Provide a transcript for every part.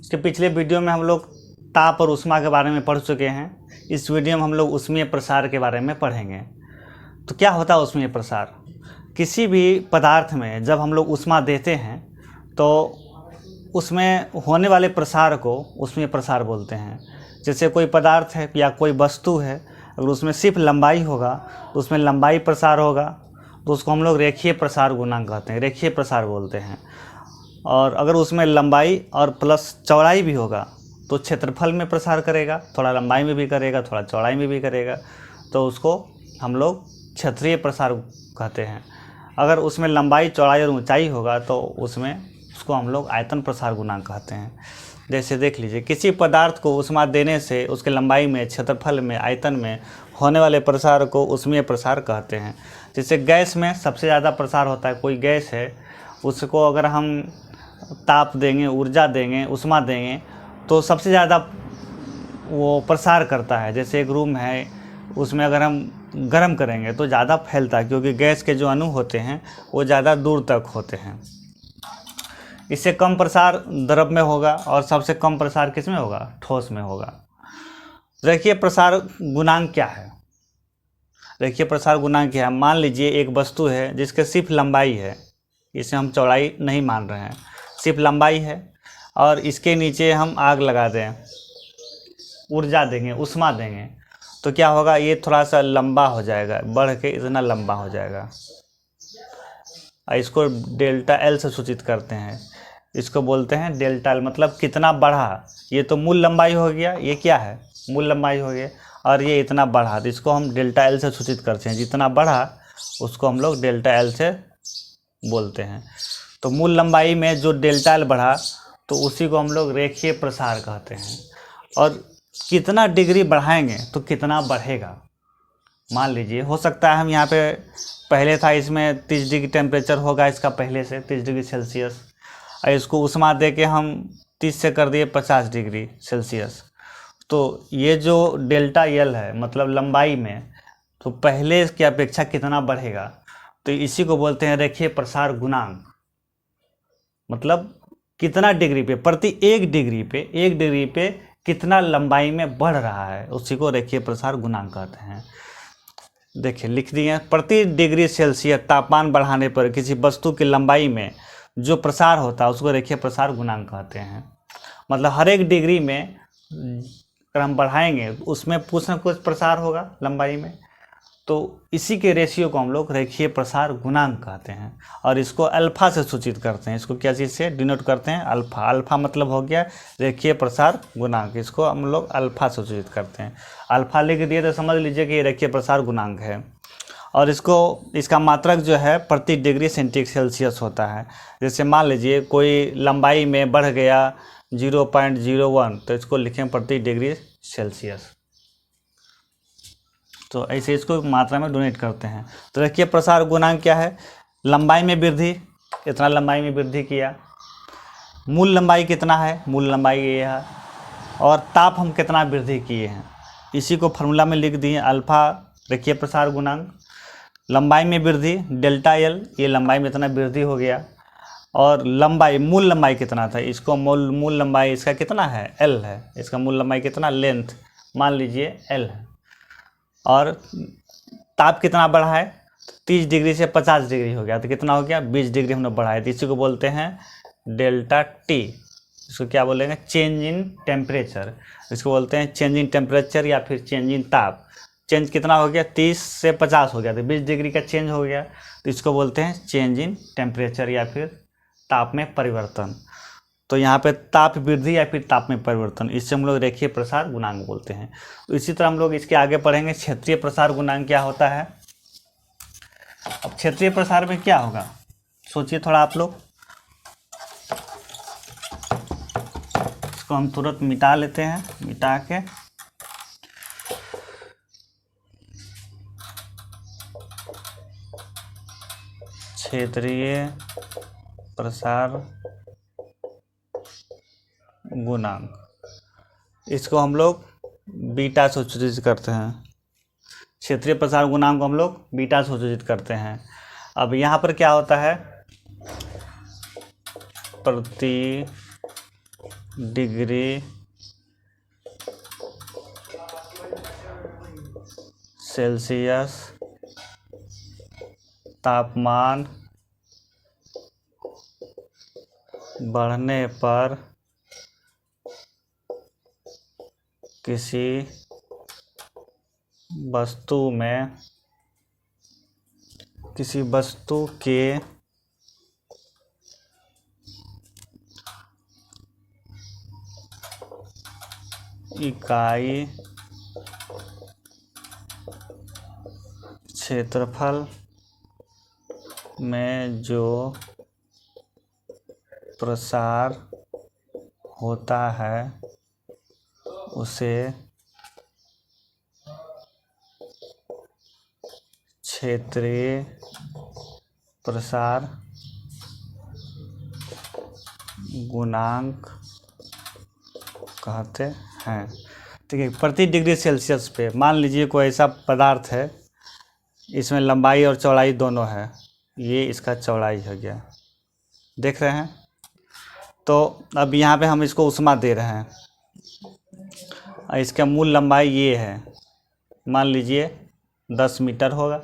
इसके पिछले वीडियो में हम लोग ताप और ऊष्मा के बारे में पढ़ चुके हैं। इस वीडियो में हम लोग ऊष्मीय प्रसार के बारे में पढ़ेंगे। तो क्या होता है ऊष्मीय प्रसार? किसी भी पदार्थ में जब हम लोग ऊष्मा देते हैं तो उसमें होने वाले प्रसार को ऊष्मीय प्रसार बोलते हैं। जैसे कोई पदार्थ है या कोई वस्तु है, अगर उसमें सिर्फ लंबाई होगा तो उसमें लंबाई प्रसार होगा, तो उसको हम लोग रेखीय प्रसार गुणांक कहते हैं, रेखीय प्रसार बोलते हैं। और अगर उसमें लंबाई और प्लस चौड़ाई भी होगा तो क्षेत्रफल में प्रसार करेगा, थोड़ा लंबाई में भी करेगा, थोड़ा चौड़ाई में भी करेगा, तो उसको हम लोग क्षेत्रीय प्रसार कहते हैं। अगर उसमें लंबाई, चौड़ाई और ऊंचाई होगा तो उसको हम लोग आयतन प्रसार गुणांक कहते हैं। जैसे देख लीजिए, किसी पदार्थ को ऊष्मा देने से उसके लंबाई में, क्षेत्रफल में, आयतन में होने वाले प्रसार को ऊष्मीय प्रसार कहते हैं। जैसे गैस में सबसे ज़्यादा प्रसार होता है। कोई गैस है, उसको अगर हम ताप देंगे, ऊर्जा देंगे, ऊष्मा देंगे तो सबसे ज़्यादा वो प्रसार करता है। जैसे एक रूम है, उसमें अगर हम गर्म करेंगे तो ज़्यादा फैलता है, क्योंकि गैस के जो अणु होते हैं वो ज़्यादा दूर तक होते हैं। इससे कम प्रसार द्रव में होगा और सबसे कम प्रसार किस में होगा? ठोस में होगा। रेखीय प्रसार गुणांक क्या है? रेखीय प्रसार गुणांक क्या है? मान लीजिए एक वस्तु है जिसके सिर्फ लंबाई है, इसे हम चौड़ाई नहीं मान रहे हैं, सिर्फ लंबाई है, और इसके नीचे हम आग लगा दें, ऊर्जा देंगे, ऊष्मा देंगे, तो क्या होगा? ये थोड़ा सा लंबा हो जाएगा, बढ़ के इतना लंबा हो जाएगा। इसको डेल्टा एल से सूचित करते हैं। इसको बोलते हैं डेल्टा एल, मतलब कितना बढ़ा। ये तो मूल लंबाई हो गया, ये क्या है? मूल लंबाई हो गया, और ये इतना बढ़ा, तो इसको हम डेल्टा एल से सूचित करते हैं। जितना बढ़ा उसको हम लोग डेल्टा एल से बोलते हैं। तो मूल लंबाई में जो डेल्टा एल बढ़ा तो उसी को हम लोग रेखीय प्रसार कहते हैं। और कितना डिग्री बढ़ाएंगे तो कितना बढ़ेगा? मान लीजिए, हो सकता है हम यहाँ पे पहले था इसमें 30 डिग्री टेम्परेचर होगा इसका, पहले से 30 डिग्री सेल्सियस, और इसको ऊष्मा दे के हम 30 से कर दिए 50 डिग्री सेल्सियस। तो ये जो डेल्टा एल है, मतलब लंबाई में, तो पहले की अपेक्षा कितना बढ़ेगा, तो इसी को बोलते हैं रेखीय प्रसार गुणांक। मतलब कितना डिग्री पे, प्रति एक डिग्री पे कितना लंबाई में बढ़ रहा है, उसी को रेखीय प्रसार गुणांक कहते हैं। देखिए लिख दिए, प्रति डिग्री सेल्सियस तापमान बढ़ाने पर किसी वस्तु की लंबाई में जो प्रसार होता है उसको रेखीय प्रसार गुणांक कहते हैं। मतलब हर एक डिग्री में अगर हम बढ़ाएंगे उसमें कुछ न कुछ प्रसार होगा लंबाई में, तो इसी के रेशियो को हम लोग रेखीय प्रसार गुणांक कहते हैं। और इसको अल्फा से सूचित करते हैं। इसको क्या चीज़ से डिनोट करते हैं? अल्फा। अल्फा मतलब हो गया रेखीय प्रसार गुणांक, इसको हम लोग अल्फा से सूचित करते हैं। अल्फा लिख दिए तो समझ लीजिए कि ये रेखीय प्रसार गुणांक है। और इसका मात्रक जो है प्रति डिग्री सेल्सियस होता है। जैसे मान लीजिए कोई लंबाई में बढ़ गया 0.01, तो इसको लिखें प्रति डिग्री सेल्सियस। तो ऐसे इसको मात्रा में डोनेट करते हैं। तो रेखीय प्रसार गुणांक क्या है? लंबाई में वृद्धि, इतना लंबाई में वृद्धि किया। मूल लंबाई कितना है? मूल लंबाई ये है। और ताप हम कितना वृद्धि किए हैं, इसी को फार्मूला में लिख दिए, अल्फा रेखीय प्रसार गुणांक। लंबाई में वृद्धि डेल्टा एल, ये लंबाई में इतना वृद्धि हो गया। और लंबाई, मूल लंबाई कितना था, इसको मूल लंबाई इसका कितना है? एल है। इसका मूल लंबाई कितना? लेंथ मान लीजिए एल है। और ताप कितना बढ़ा है? 30 डिग्री से 50 डिग्री हो गया, तो कितना हो गया? 20 डिग्री हमने बढ़ाया। तो इसी को बोलते हैं डेल्टा टी। इसको क्या बोलेंगे? Change in temperature. इसको बोलते हैं चेंज इन टेम्परेचर या फिर चेंज इन ताप। चेंज कितना हो गया? 30 से 50 हो गया, तो 20 डिग्री का चेंज हो गया, तो इसको बोलते हैं चेंज इन टेम्परेचर या फिर ताप में परिवर्तन। तो यहाँ पे ताप वृद्धि या फिर ताप में परिवर्तन, इससे हम लोग रेखीय प्रसार गुणांक बोलते हैं। तो इसी तरह हम लोग इसके आगे पढ़ेंगे क्षेत्रीय प्रसार गुणांक क्या होता है। अब क्षेत्रीय प्रसार में क्या होगा, सोचिए थोड़ा आप लोग। इसको हम तुरंत मिटा लेते हैं, मिटा के क्षेत्रीय प्रसार गुणांक, इसको हम लोग बीटा से सूचित करते हैं। क्षेत्रीय प्रसार गुणांक को हम लोग बीटा से सूचित करते हैं। अब यहाँ पर क्या होता है? प्रति डिग्री सेल्सियस तापमान बढ़ने पर किसी वस्तु के इकाई क्षेत्रफल में जो प्रसार होता है उसे क्षेत्रीय प्रसार गुणांक कहते हैं। ठीक है, प्रति डिग्री सेल्सियस पे मान लीजिए कोई ऐसा पदार्थ है, इसमें लंबाई और चौड़ाई दोनों है, ये इसका चौड़ाई हो गया, देख रहे हैं। तो अब यहाँ पे हम इसको ऊष्मा दे रहे हैं और इसका मूल लंबाई ये है, मान लीजिए 10 मीटर होगा,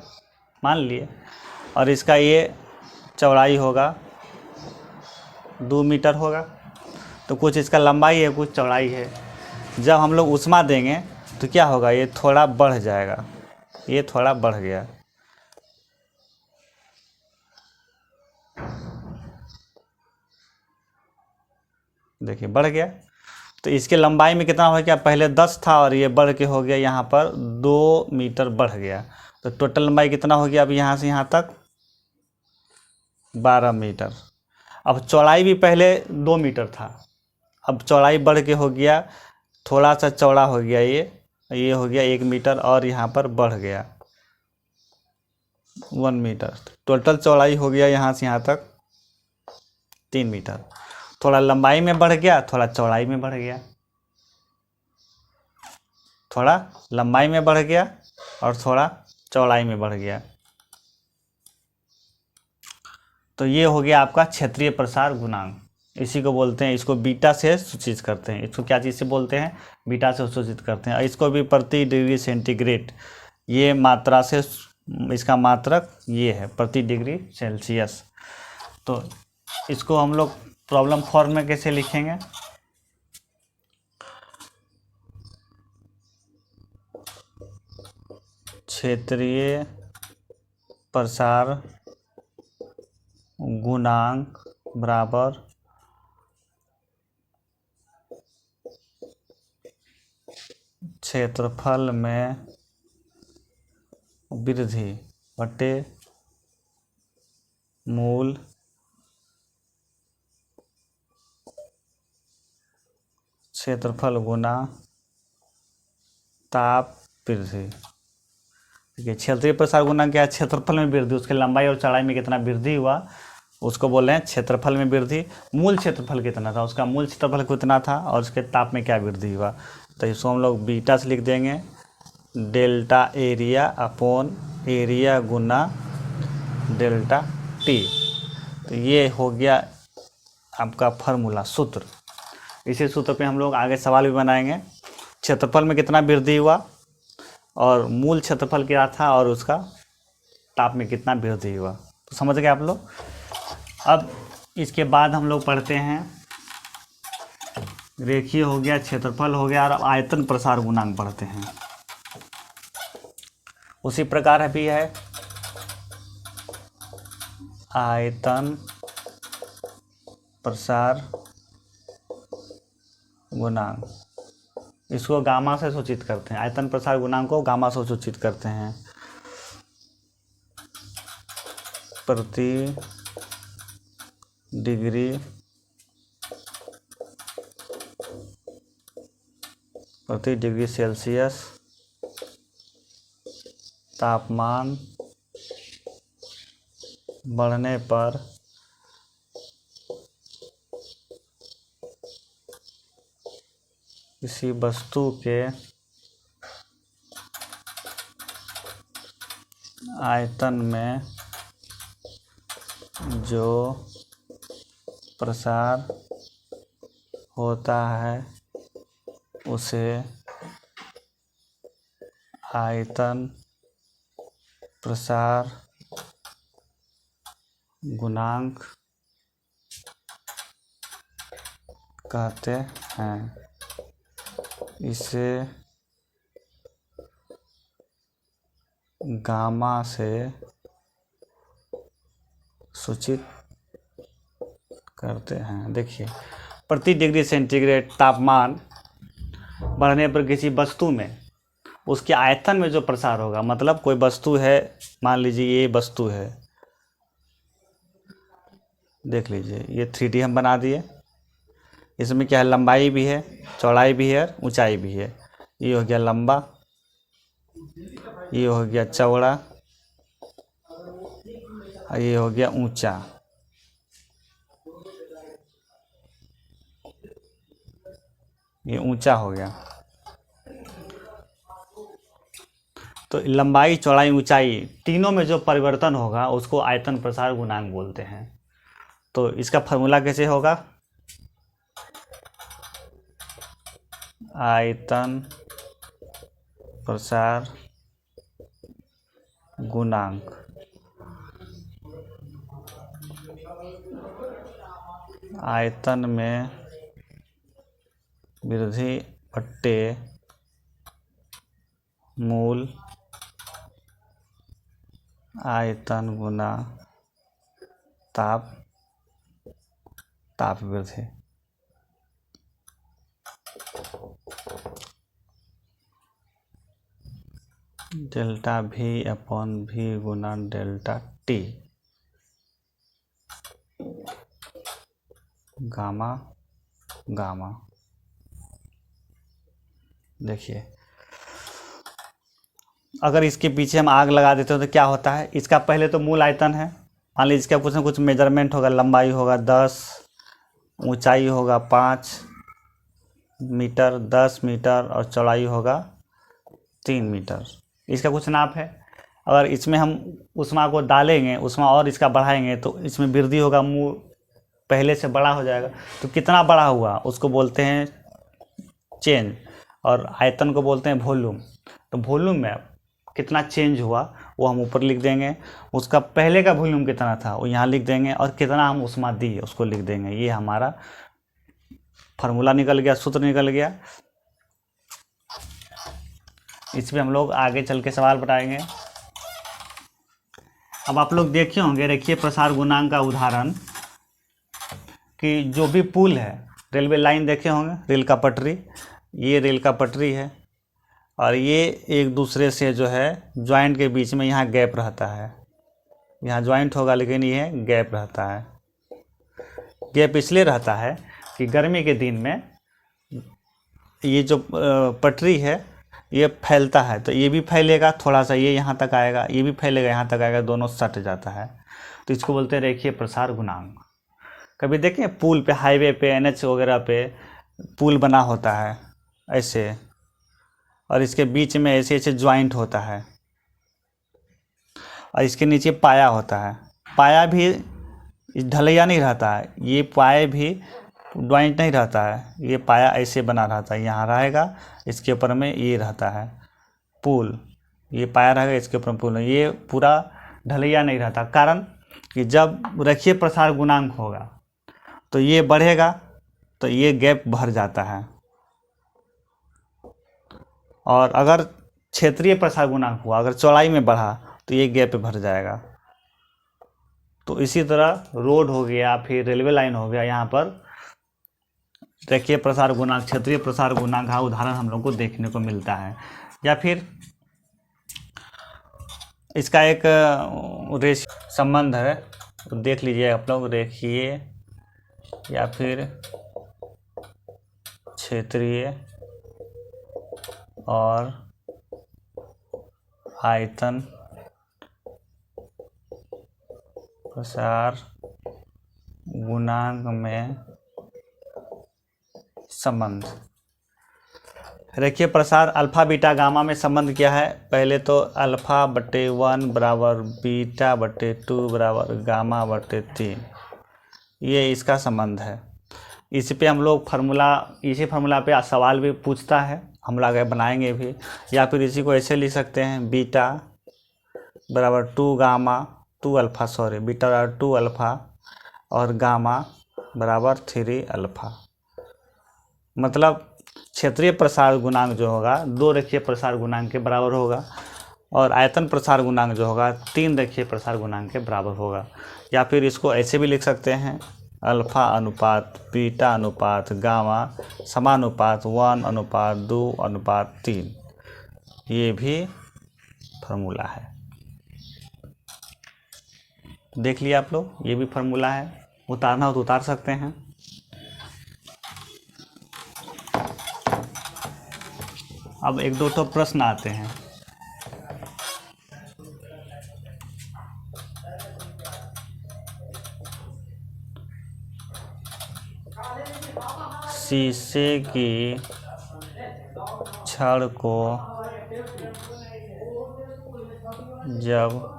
मान लिए, और इसका ये चौड़ाई होगा 2 मीटर होगा। तो कुछ इसका लंबाई है, कुछ चौड़ाई है। जब हम लोग ऊष्मा देंगे तो क्या होगा, ये थोड़ा बढ़ जाएगा, ये थोड़ा बढ़ गया। देखिए बढ़ गया। तो इसके लंबाई में कितना हो गया, पहले 10 था और ये बढ़ के हो गया यहाँ पर 2 मीटर बढ़ गया। तो टोटल लंबाई कितना हो गया अब यहाँ से यहाँ तक, 12 मीटर। अब चौड़ाई भी पहले 2 मीटर था, अब चौड़ाई बढ़ के हो गया, थोड़ा सा चौड़ा हो गया, ये हो गया 1 मीटर और यहाँ पर बढ़ गया 1 मीटर। टोटल चौड़ाई हो गया यहाँ से यहाँ तक 3 मीटर। थोड़ा लंबाई में बढ़ गया, थोड़ा चौड़ाई में बढ़ गया, थोड़ा लंबाई में बढ़ गया और थोड़ा चौड़ाई में बढ़ गया। तो ये हो गया आपका क्षेत्रीय प्रसार गुणांक। इसी को बोलते हैं, इसको बीटा से सूचित करते हैं। इसको क्या चीज़ से बोलते हैं, बीटा से सूचित करते हैं। इसको भी प्रति डिग्री सेंटीग्रेड, ये मात्रा से, इसका मात्रक ये है प्रति डिग्री सेल्सियस। तो इसको हम लोग प्रॉब्लम फॉर्म में कैसे लिखेंगे, क्षेत्रीय प्रसार गुणांक बराबर क्षेत्रफल में वृद्धि बटे मूल क्षेत्रफल गुना ताप वृद्धि। ठीक है, क्षेत्रीय प्रसार गुणांक क्या है, क्षेत्रफल में वृद्धि, उसके लंबाई और चौड़ाई में कितना वृद्धि हुआ उसको बोल रहे हैं क्षेत्रफल में वृद्धि। मूल क्षेत्रफल कितना था, उसका मूल क्षेत्रफल कितना था और उसके ताप में क्या वृद्धि हुआ। तो इसको हम लोग बीटा से लिख देंगे, डेल्टा एरिया अपॉन एरिया गुना डेल्टा टी। तो ये हो गया आपका फार्मूला, सूत्र। इसी सूत्र पे हम लोग आगे सवाल भी बनाएंगे। क्षेत्रफल में कितना वृद्धि हुआ और मूल क्षेत्रफल क्या था और उसका ताप में कितना वृद्धि हुआ। तो समझ गए आप लोग। अब इसके बाद हम लोग पढ़ते हैं, रेखीय हो गया, क्षेत्रफल हो गया, और अब आयतन प्रसार गुणांक पढ़ते हैं। उसी प्रकार अभी है आयतन प्रसार गुणांक, इसको गामा से सूचित करते हैं। आयतन प्रसार गुणांक को गामा से सूचित करते हैं, प्रति डिग्री सेल्सियस तापमान बढ़ने पर किसी वस्तु के आयतन में जो प्रसार होता है उसे आयतन प्रसार गुणांक कहते हैं। इसे गामा से सूचित करते हैं। देखिए, प्रति डिग्री सेंटीग्रेड तापमान बढ़ने पर किसी वस्तु में उसके आयतन में जो प्रसार होगा, मतलब कोई वस्तु है, मान लीजिए ये वस्तु है, देख लीजिए ये 3D हम बना दिए। इसमें क्या है, लंबाई भी है, चौड़ाई भी है, ऊंचाई भी है। ये हो गया लंबा, ये हो गया चौड़ा, और ये हो गया ऊंचा। ये ऊंचा हो गया। तो लंबाई, चौड़ाई, ऊंचाई तीनों में जो परिवर्तन होगा उसको आयतन प्रसार गुणांक बोलते हैं। तो इसका फॉर्मूला कैसे होगा, आयतन प्रसार गुणांक आयतन में वृद्धि बट्टे मूल आयतन गुना ताप वृद्धि। डेल्टा V अपॉन V गुना डेल्टा T गामा गामा। देखिए, अगर इसके पीछे हम आग लगा देते हो तो क्या होता है, इसका पहले तो मूल आयतन है, मान लीजिए इसका कुछ ना कुछ मेजरमेंट होगा, लंबाई होगा 10, ऊंचाई होगा 5 मीटर, 10 मीटर, और चौड़ाई होगा 3 मीटर। इसका कुछ नाप है। अगर इसमें हम ऊष्मा को डालेंगे, ऊष्मा और इसका बढ़ाएंगे तो इसमें वृद्धि होगा, मूल पहले से बड़ा हो जाएगा। तो कितना बड़ा हुआ उसको बोलते हैं चेंज, और आयतन को बोलते हैं वॉल्यूम। तो वॉल्यूम में कितना चेंज हुआ वो हम ऊपर लिख देंगे, उसका पहले का वॉल्यूम कितना था वो यहाँ लिख देंगे, और कितना हम ऊष्मा दिए उसको लिख देंगे। ये हमारा फार्मूला निकल गया, सूत्र निकल गया। इस पर हम लोग आगे चल के सवाल बताएंगे। अब आप लोग देखे होंगे, देखिए प्रसार गुणांक का उदाहरण, कि जो भी पुल है, रेलवे लाइन देखे होंगे, रेल का पटरी, ये रेल का पटरी है, और ये एक दूसरे से जो है ज्वाइंट के बीच में यहाँ गैप रहता है, यहाँ ज्वाइंट होगा लेकिन ये गैप रहता है। गैप इसलिए रहता है कि गर्मी के दिन में ये जो पटरी है ये फैलता है, तो ये भी फैलेगा थोड़ा सा, ये यहाँ तक आएगा, ये भी फैलेगा यहाँ तक आएगा, दोनों सट जाता है। तो इसको बोलते हैं रेखीय प्रसार गुणांक। कभी देखें पुल पे, हाईवे पे, NH वगैरह पे पुल बना होता है ऐसे, और इसके बीच में ऐसे ऐसे ज्वाइंट होता है, और इसके नीचे पाया होता है। पाया भी ढलैया नहीं रहता है, ये पाए भी ज्वाइंट नहीं रहता है, ये पाया ऐसे बना रहता है, यहाँ रहेगा, इसके ऊपर में ये रहता है पुल, ये पाया रहेगा, इसके ऊपर पुल, ये पूरा ढलैया नहीं रहता। कारण कि जब रेखीय प्रसार गुणांक होगा तो ये बढ़ेगा तो ये गैप भर जाता है, और अगर क्षेत्रीय प्रसार गुणांक हुआ, अगर चौड़ाई में बढ़ा तो ये गैप भर जाएगा। तो इसी तरह रोड हो गया, फिर रेलवे लाइन हो गया, यहाँ पर रेखीय प्रसार गुणांक, क्षेत्रीय प्रसार गुणांक का उदाहरण हम लोग को देखने को मिलता है। या फिर इसका एक संबंध है, तो देख लीजिए आप लोग, रेखीय या फिर क्षेत्रीय और आयतन प्रसार गुणांक में संबंध। रेखीय प्रसार अल्फा बीटा गामा में संबंध क्या है, पहले तो α/1 बराबर β/2 बराबर γ/3, ये इसका संबंध है। इसी पे हम लोग फार्मूला, इसी फार्मूला पे सवाल भी पूछता है, हम लोग आगे बनाएंगे भी। या फिर इसी को ऐसे लिख सकते हैं, बीटा बराबर 2 गामा 2 अल्फ़ा, सॉरी बीटा बराबर 2 अल्फ़ा और गामा बराबर 3 अल्फ़ा। मतलब क्षेत्रीय प्रसार गुणांक जो होगा 2 रेखीय प्रसार गुणांक के बराबर होगा और आयतन प्रसार गुणांक जो होगा 3 रेखीय प्रसार गुणांक के बराबर होगा। या फिर इसको ऐसे भी लिख सकते हैं, अल्फ़ा अनुपात बीटा अनुपात गामा समानुपात 1 अनुपात 2 अनुपात 3, ये भी फार्मूला है। देख लिया आप लोग, ये भी फार्मूला है, उतारना हो तो उतार सकते हैं। अब एक दो प्रश्न आते हैं। शीशे की छड़ को जब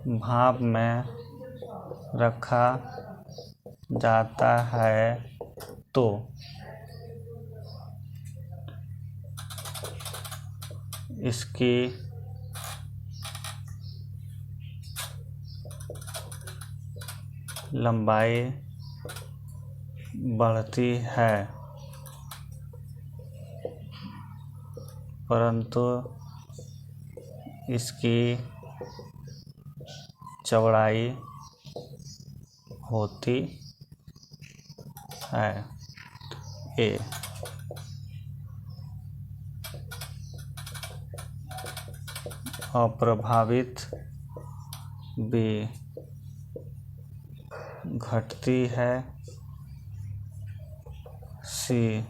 भाप में रखा जाता है तो इसकी लंबाई बढ़ती है परंतु इसकी चौड़ाई होती है। ए अप्रभावित बी घटती है, सी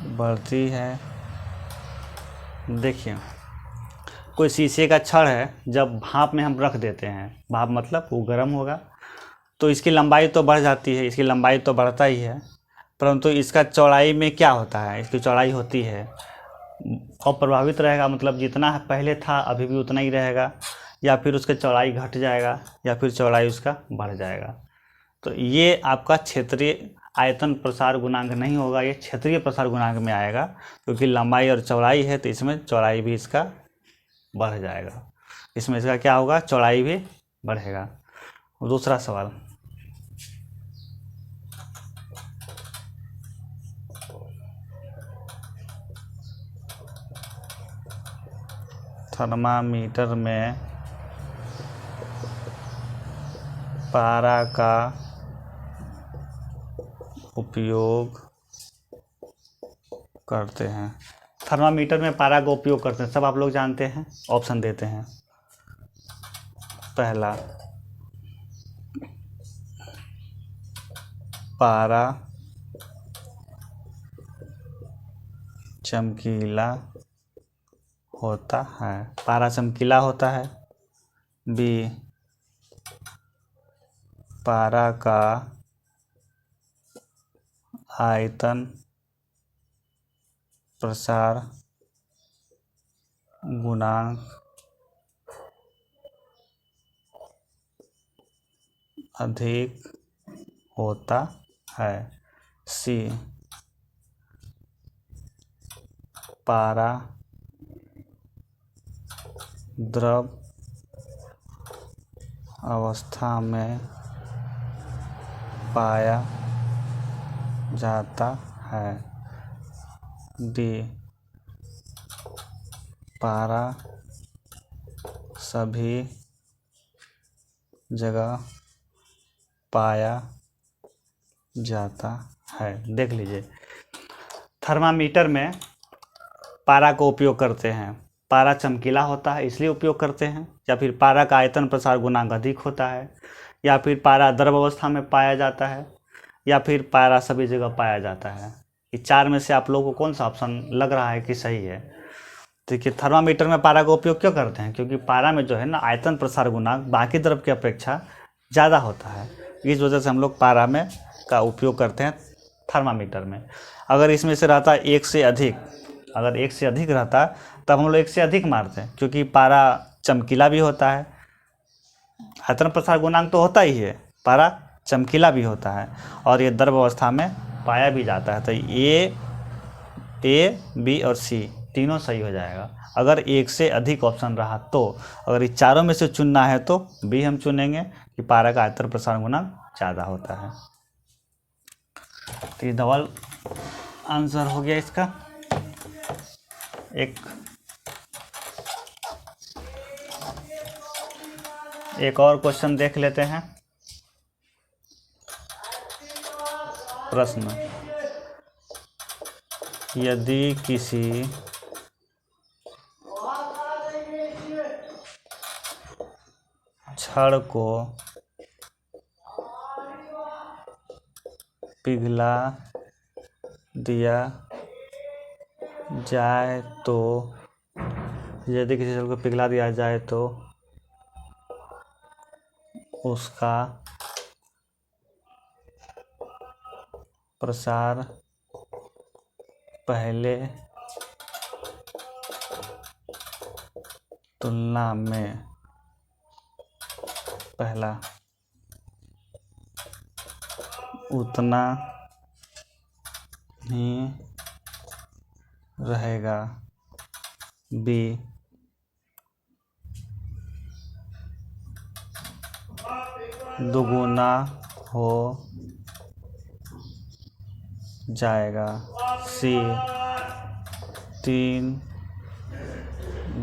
बढ़ती है। देखिए, कोई शीशे का छड़ है, जब भाप में हम रख देते हैं, भाप मतलब वो गर्म होगा, तो इसकी लंबाई तो बढ़ जाती है, इसकी लंबाई तो बढ़ता ही है, परंतु इसका चौड़ाई में क्या होता है, इसकी चौड़ाई होती है अप्रभावित रहेगा, मतलब जितना पहले था अभी भी उतना ही रहेगा, या फिर उसका चौड़ाई घट जाएगा या फिर चौड़ाई उसका बढ़ जाएगा। तो ये आपका क्षेत्रीय आयतन प्रसार गुणांक नहीं होगा, ये क्षेत्रीय प्रसार गुणांक में आएगा, क्योंकि लंबाई और चौड़ाई है तो इसमें चौड़ाई भी इसका बढ़ जाएगा, इसमें इसका क्या होगा, चौड़ाई भी बढ़ेगा। दूसरा सवाल, थर्मामीटर में पारा का उपयोग करते हैं। थर्मामीटर में पारा का उपयोग करते हैं, सब आप लोग जानते हैं, ऑप्शन देते हैं। पहला, पारा चमकीला होता है, पारा चमकीला होता है। बी, पारा का आयतन प्रसार गुणांक अधिक होता है। सी, पारा द्रव अवस्था में पाया जाता है। डी, पारा सभी जगह पाया जाता है। देख लीजिए, थर्मामीटर में पारा को उपयोग करते हैं, पारा चमकीला होता है इसलिए उपयोग करते हैं, या फिर पारा का आयतन प्रसार गुणांक अधिक होता है, या फिर पारा द्रव अवस्था में पाया जाता है, या फिर पारा सभी जगह पाया जाता है। ये चार में से आप लोगों को कौन सा ऑप्शन लग रहा है कि सही है? देखिए, थर्मामीटर में पारा का उपयोग क्यों करते हैं? क्योंकि पारा में जो है ना आयतन प्रसार गुणांक बाकी द्रव की अपेक्षा ज़्यादा होता है, इस वजह से हम लोग पारा में का उपयोग करते हैं थर्मामीटर में। अगर इसमें से रहता एक से अधिक, अगर एक से अधिक रहता तब हम लोग एक से अधिक मारते हैं, क्योंकि पारा चमकीला भी होता है, आयतन प्रसार गुणांक तो होता ही है, पारा चमकीला भी होता है और ये द्रव अवस्था में पाया भी जाता है। तो ए बी और सी तीनों सही हो जाएगा। अगर एक से अधिक ऑप्शन रहा तो, अगर ये चारों में से चुनना है तो बी हम चुनेंगे कि पारा का आयतन प्रसार गुणांक ज़्यादा होता है। तो ये डबल आंसर हो गया इसका। एक और क्वेश्चन देख लेते हैं। प्रश्न, यदि किसी छड़ को पिघला दिया जाए तो, यदि किसी छड़ को पिघला दिया जाए तो उसका प्रसार पहले तुलना में पहला उतना ही रहेगा, बी दुगुना हो जाएगा, सी 3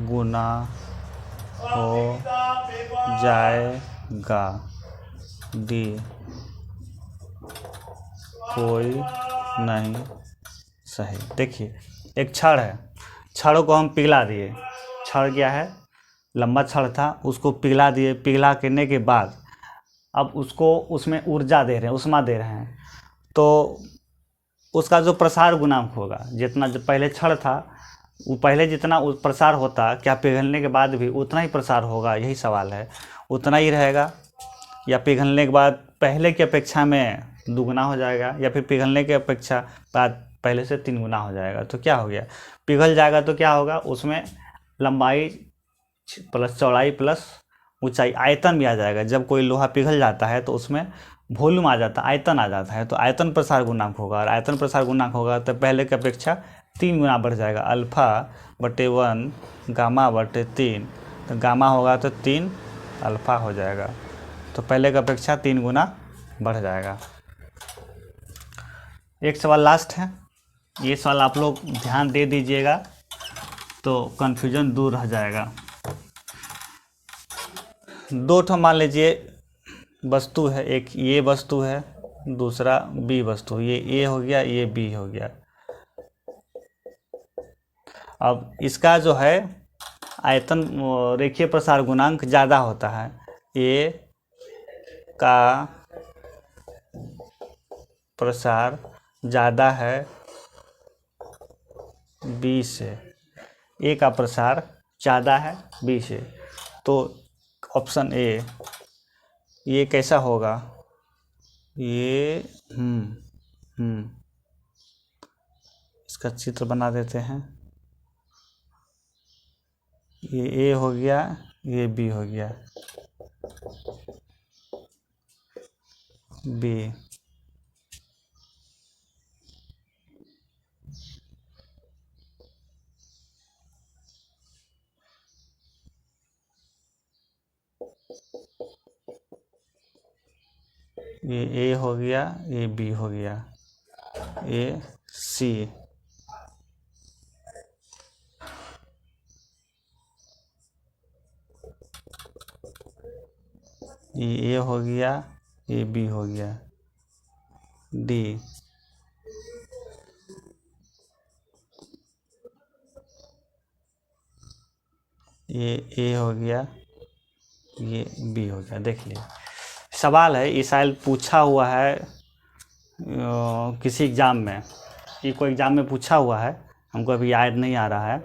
गुना हो जाएगा, डी कोई नहीं सही। देखिए, एक छड़ है, छड़ को हम पिघला दिए। छड़ क्या है? लंबा छड़ था, उसको पिघला दिए। पिघला करने के बाद अब उसको उसमें ऊर्जा दे रहे हैं, उष्मा दे रहे हैं, तो उसका जो प्रसार गुणांक होगा, जितना जो पहले छड़ था वो पहले जितना प्रसार होता, क्या पिघलने के बाद भी उतना ही प्रसार होगा? यही सवाल है। उतना ही रहेगा या पिघलने के बाद पहले की अपेक्षा में दुगुना हो जाएगा, या फिर पिघलने की अपेक्षा बाद पहले से 3 गुना हो जाएगा? तो क्या हो गया? पिघल जाएगा तो क्या होगा? उसमें लंबाई प्लस चौड़ाई प्लस ऊंचाई, आयतन भी आ जाएगा। जब कोई लोहा पिघल जाता है तो उसमें वॉल्यूम आ जाता है, आयतन आ जाता है, तो आयतन प्रसार गुणांक होगा। और आयतन प्रसार गुणांक होगा तो पहले की अपेक्षा 3 गुना बढ़ जाएगा। अल्फा/1 गामा/3, तो गामा होगा तो 3 अल्फा हो जाएगा, तो पहले की अपेक्षा 3 गुना बढ़ जाएगा। एक सवाल लास्ट है, ये सवाल आप लोग ध्यान दे दीजिएगा तो कन्फ्यूजन दूर हो जाएगा। 2 ठो मान लीजिए वस्तु है, एक ये वस्तु है, दूसरा बी वस्तु। ये ए हो गया, ये बी हो गया। अब इसका जो है आयतन रेखीय प्रसार गुणांक ज़्यादा होता है, ए का प्रसार ज़्यादा है बी से, ए का प्रसार ज़्यादा है बी से। तो ऑप्शन ए, ये कैसा होगा? ये इसका चित्र बना देते हैं। ये ए हो गया, ये बी हो गया, बी ये ए हो गया, ये बी हो गया, ए सी, ये ए हो गया, ये बी हो गया, डी ये ए हो गया, ये बी हो गया। देख लिए सवाल है, ये शायद पूछा हुआ है किसी एग्ज़ाम में, ये कोई एग्ज़ाम में पूछा हुआ है, हमको अभी याद नहीं आ रहा है।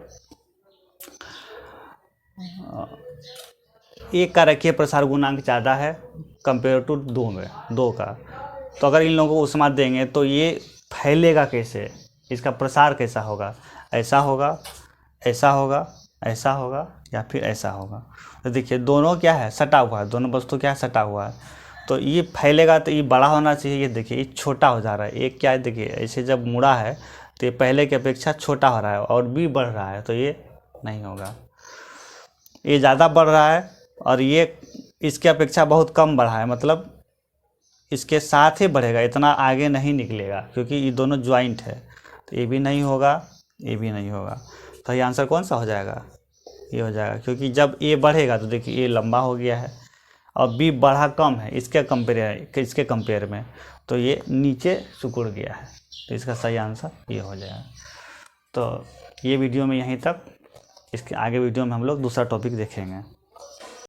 एक का रेखीय प्रसार गुणांक ज़्यादा है कंपेयर टू 2 का, तो अगर इन लोगों को ऊष्मा देंगे तो ये फैलेगा कैसे? इसका प्रसार कैसा होगा? ऐसा होगा, ऐसा होगा, ऐसा होगा, या फिर ऐसा होगा? तो देखिए दोनों क्या है? सटा हुआ है, दोनों वस्तु क्या है? सटा हुआ है। तो ये फैलेगा तो ये बड़ा होना चाहिए। ये देखिए ये छोटा हो जा रहा है। ये क्या है, देखिए ऐसे जब मुड़ा है तो ये पहले की अपेक्षा छोटा हो रहा है और भी बढ़ रहा है, तो ये नहीं होगा। ये ज़्यादा बढ़ रहा है और ये इसके अपेक्षा बहुत कम बढ़ा है, मतलब इसके साथ ही बढ़ेगा, इतना आगे नहीं निकलेगा क्योंकि ये दोनों ज्वाइंट है। तो ये भी नहीं होगा, ये भी नहीं होगा। तो ये आंसर कौन सा हो जाएगा, ये हो जाएगा, क्योंकि जब ए बढ़ेगा तो देखिए ये लंबा हो गया है और बी बढ़ा कम है इसके कंपेयर में, तो ये नीचे सिकुड़ गया है। तो इसका सही आंसर ये हो जाएगा। तो ये वीडियो में यहीं तक, इसके आगे वीडियो में हम लोग दूसरा टॉपिक देखेंगे।